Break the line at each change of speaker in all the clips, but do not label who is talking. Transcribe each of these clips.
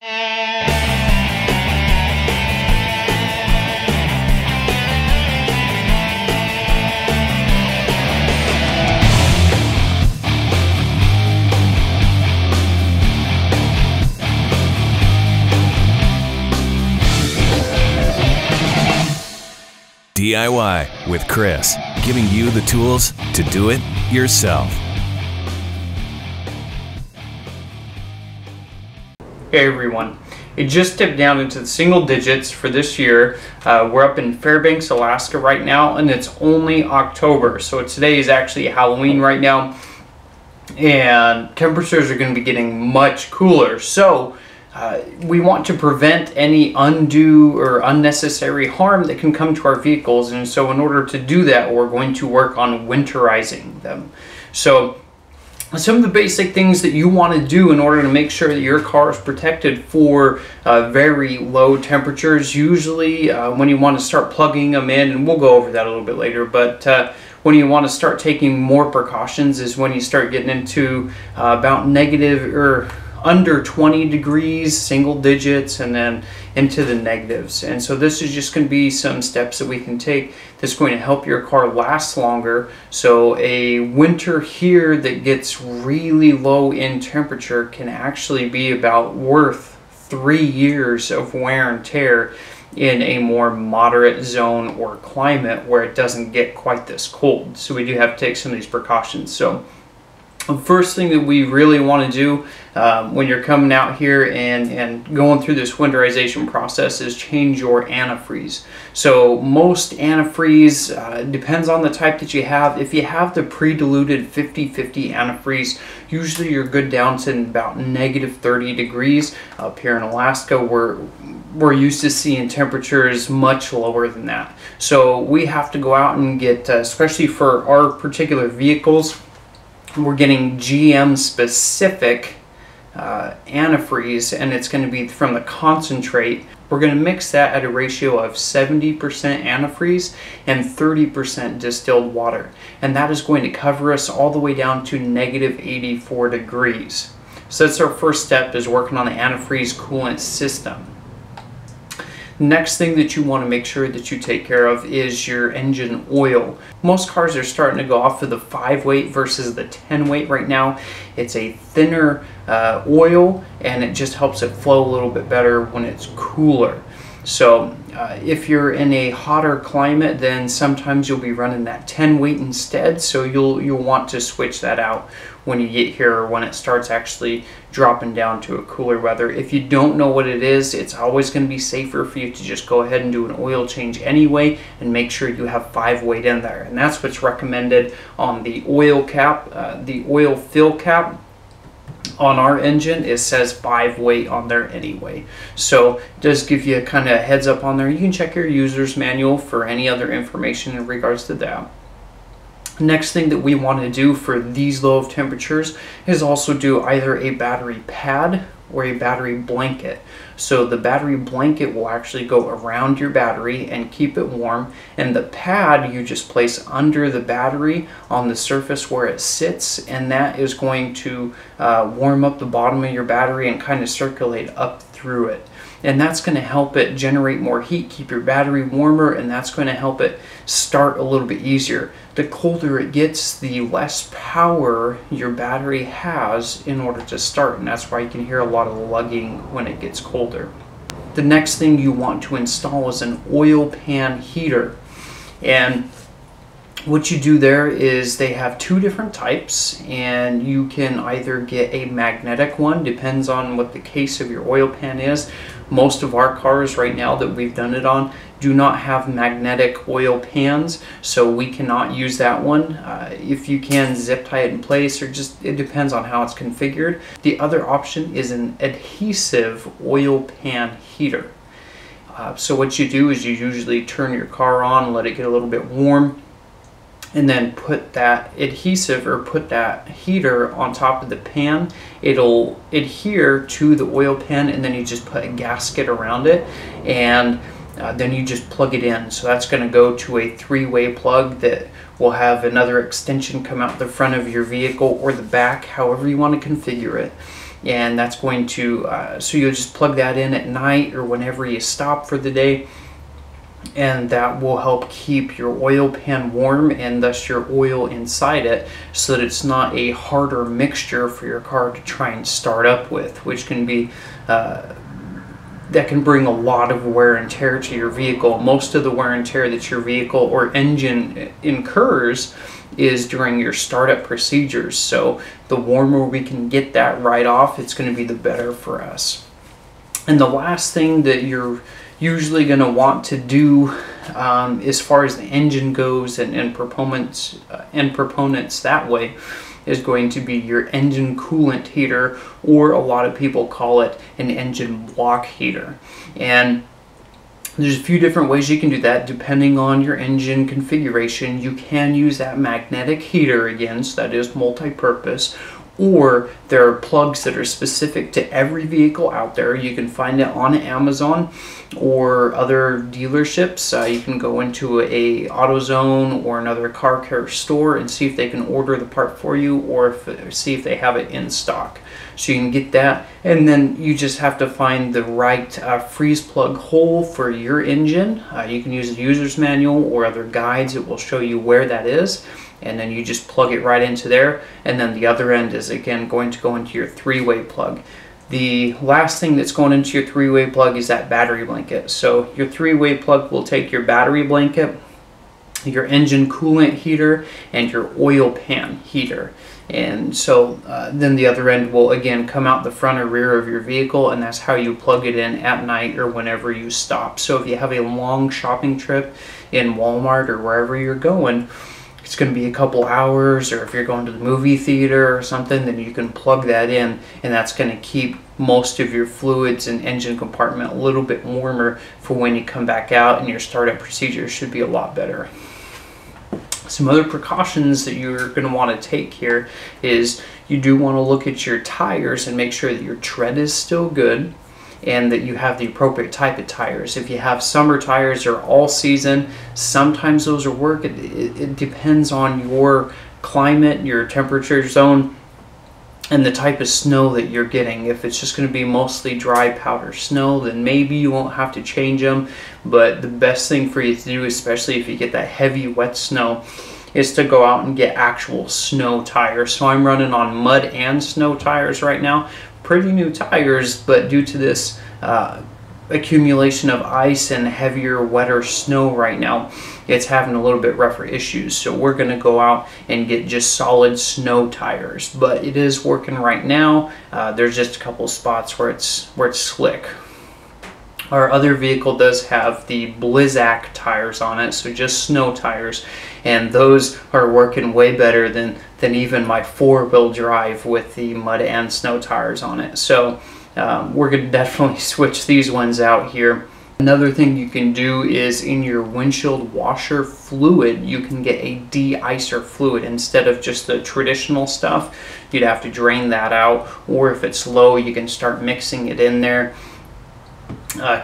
DIY with Chris, giving you the tools to do it yourself.
Hey everyone, it just dipped down into the single digits for this year. We're up in Fairbanks, Alaska right now, and it's only October. So today is actually Halloween right now, and temperatures are going to be getting much cooler. So we want to prevent any undue or unnecessary harm that can come to our vehicles, and so in order to do that, we're going to work on winterizing them. So some of the basic things that you want to do in order to make sure that your car is protected for very low temperatures, usually when you want to start plugging them in, and we'll go over that a little bit later, but when you want to start taking more precautions is when you start getting into about negative or under 20 degrees, single digits, and then into the negatives. And so this is just going to be some steps that we can take that's going to help your car last longer. So a winter here that gets really low in temperature can actually be about worth 3 years of wear and tear in a more moderate zone or climate where it doesn't get quite this cold. So we do have to take some of these precautions. So the first thing that we really want to do when you're coming out here and going through this winterization process is change your antifreeze. So most antifreeze depends on the type that you have. If you have the pre-diluted 50/50 antifreeze, usually you're good down to about negative 30 degrees. Up here in Alaska, we're used to seeing temperatures much lower than that. So we have to go out and get, especially for our particular vehicles, we're getting GM specific antifreeze, and it's going to be from the concentrate. We're going to mix that at a ratio of 70% antifreeze and 30% distilled water, and that is going to cover us all the way down to negative 84 degrees. So that's our first step, is working on the antifreeze coolant system. Next thing that you want to make sure that you take care of is your engine oil. Most cars are starting to go off of the 5 weight versus the 10 weight right now. It's a thinner oil, and it just helps it flow a little bit better when it's cooler. So if you're in a hotter climate, then sometimes you'll be running that 10 weight instead, so you'll want to switch that out when you get here, or when it starts actually dropping down to a cooler weather. If you don't know what it is, it's always going to be safer for you to just go ahead and do an oil change anyway, and make sure you have 5 weight in there. And that's what's recommended on the oil cap, the oil fill cap. On our engine, it says 5 weight on there anyway. So it does give you a kind of heads up on there. You can check your user's manual for any other information in regards to that. Next thing that we want to do for these low of temperatures is also do either a battery pad or a battery blanket. So the battery blanket will actually go around your battery and keep it warm, and the pad you just place under the battery on the surface where it sits, and that is going to warm up the bottom of your battery and kind of circulate up through it. And that's going to help it generate more heat, keep your battery warmer, and that's going to help it start a little bit easier. The colder it gets, the less power your battery has in order to start, and that's why you can hear a lot of lugging when it gets colder. The next thing you want to install is an oil pan heater. And what you do there is they have 2 different types, and you can either get a magnetic one, depends on what the case of your oil pan is. Most of our cars right now that we've done it on do not have magnetic oil pans, so we cannot use that one. If you can, zip tie it in place, or just, it depends on how it's configured. The other option is an adhesive oil pan heater. So what you do is you usually turn your car on, let it get a little bit warm, and then put that adhesive or put that heater on top of the pan. It'll adhere to the oil pan, and then you just put a gasket around it, and then you just plug it in. So that's going to go to a 3-way plug that will have another extension come out the front of your vehicle or the back, however you want to configure it. and that's going to, so you'll just plug that in at night or whenever you stop for the day, and that will help keep your oil pan warm and thus your oil inside it, so that it's not a harder mixture for your car to try and start up with, which can be that can bring a lot of wear and tear to your vehicle. Most of the wear and tear that your vehicle or engine incurs is during your startup procedures. So the warmer we can get that right off, it's going to be the better for us. And the last thing that you're usually going to want to do as far as the engine goes and proponents that way is going to be your engine coolant heater, or a lot of people call it an engine block heater. And there's a few different ways you can do that depending on your engine configuration. You can use that magnetic heater again, so that is multi-purpose, or there are plugs that are specific to every vehicle out there. You can find it on Amazon or other dealerships. You can go into a AutoZone or another car care store and see if they can order the part for you, or see if they have it in stock. So you can get that, and then you just have to find the right freeze plug hole for your engine. You can use a user's manual or other guides that will show you where that is, and then you just plug it right into there, and then the other end is again going to go into your three-way plug. The last thing that's going into your three-way plug is that battery blanket. So your three-way plug will take your battery blanket, your engine coolant heater, and your oil pan heater. And so then the other end will again come out the front or rear of your vehicle, and that's how you plug it in at night or whenever you stop. So if you have a long shopping trip in Walmart or wherever you're going, it's going to be a couple hours, or if you're going to the movie theater or something, then you can plug that in, and that's going to keep most of your fluids and engine compartment a little bit warmer for when you come back out, and your startup procedure should be a lot better. Some other precautions that you're going to want to take here is you do want to look at your tires and make sure that your tread is still good, and that you have the appropriate type of tires. If you have summer tires or all season, sometimes those will work. It depends on your climate, your temperature zone, and the type of snow that you're getting. If it's just going to be mostly dry powder snow, then maybe you won't have to change them. But the best thing for you to do, especially if you get that heavy wet snow, is to go out and get actual snow tires. So I'm running on mud and snow tires right now. Pretty new tires, but due to this accumulation of ice and heavier, wetter snow right now, it's having a little bit rougher issues. So we're going to go out and get just solid snow tires, but it is working right now. There's just a couple spots where it's slick. Our other vehicle does have the Blizzak tires on it, so just snow tires, and those are working way better than even my four-wheel drive with the mud and snow tires on it. So we're going to definitely switch these ones out here. Another thing you can do is in your windshield washer fluid, you can get a de-icer fluid instead of just the traditional stuff. You'd have to drain that out, or if it's low, you can start mixing it in there.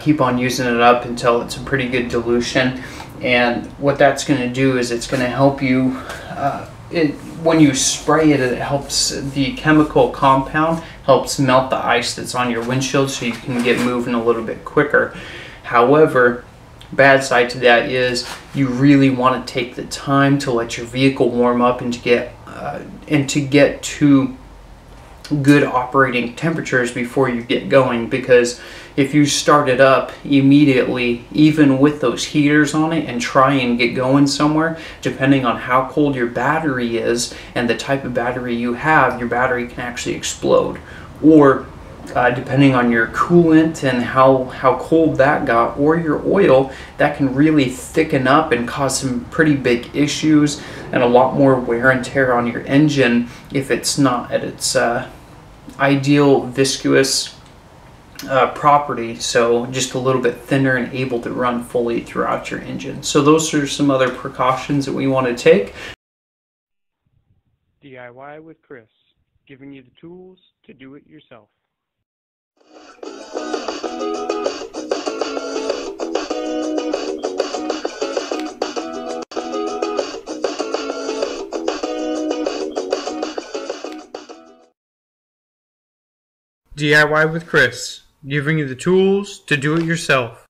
Keep on using it up until it's a pretty good dilution, and what that's going to do is it's going to help you when you spray it, it helps the chemical compound helps melt the ice that's on your windshield, so you can get moving a little bit quicker. However, bad side to that is you really want to take the time to let your vehicle warm up and to get to good operating temperatures before you get going, because if you start it up immediately, even with those heaters on it, and try and get going somewhere, depending on how cold your battery is and the type of battery you have, your battery can actually explode. Or depending on your coolant and how cold that got, or your oil, that can really thicken up and cause some pretty big issues and a lot more wear and tear on your engine if it's not at its ideal viscous property, so just a little bit thinner and able to run fully throughout your engine. So those are some other precautions that we want to take.
DIY with Chris, giving you the tools to do it yourself.
DIY with Chris, giving you the tools to do it yourself.